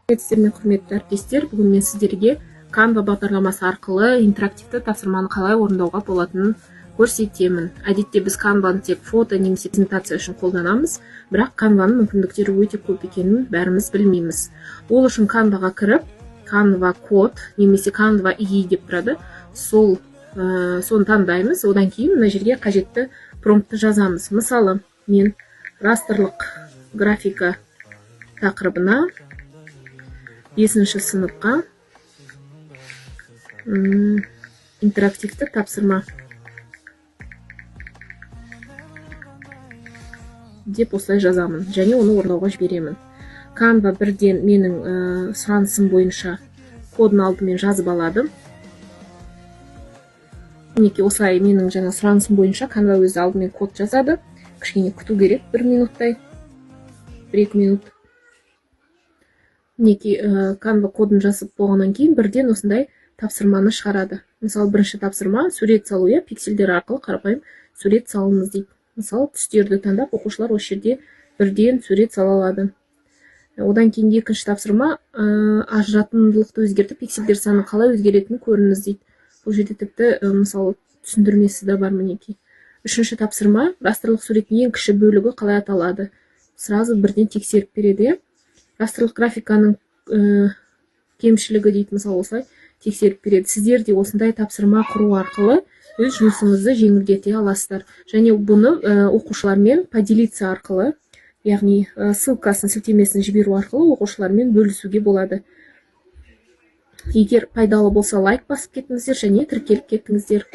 Сіздермен құрметті әріптестер, бүгін мен сіздерге Canva бағдарламасы арқылы интерактивті тапсырманы қалай орындауға болатынын көрсетемін. Әдетте біз Canva-ны тек фото немесе презентация үшін қолданамыз, бірақ Canva-ның мүмкіндіктері өте көп екенін бәріміз білмейміз. Ол үшін Canva-ға кіріп, Canva код немесе Canva IE деп тұрады, соны таңдаймыз. Одан кейін мына жерге қажетті промптты жазамыз. Мысалы, мен растрлық графика тақырыбына 5-ші сыныпқа интерактивті тапсырма деп осылай жазамын, және оны орындауға жіберемін. Canva бірден менің сұранысым бойынша кодын алдымен жазып алады. Мінекей осылай менің жаңа сұранысым бойынша Canva өзі алдымен код жазады. Кішкене күту керек, 1 минуттай, 1-2 минут. Мінекей Canva кодын жазып болғаннан кейін бірден осындай тапсырманы шығарады. Мысалы, бірінші тапсырма сурет салу, пиксельдер арқылы қарапайым сурет салыңыз дейді. Мысалы, түстерді таңдап, оқушылар осы жерде бірден сурет сала алады. Одан кейін екінші тапсырма ажыратымдылықты өзгертіп, пиксельдер саны қалай өзгеретінін көріңіз дейді. Бұл жерде тіпті мысалы түсіндірмесі де бар мінекей. Үшінші тапсырма растрлық суреттің ең кіші бөлігі қалай аталады. Сразу бірден тексеріп береді. Растрлық графиканың кемшілігі дейді, мысалы осылай тексеріп береді. Сіздер де осындай тапсырма құру арқылы өз жұмысыңызды жеңілдете аласыздар. Және бұны оқушылармен поделиться арқылы, яғни ссылкасын, сілтемесін жіберу арқылы оқушылармен бөлісуге болады. Егер пайдалы болса, лайк басып кетіңіздер және тіркеліп кетіңіздер.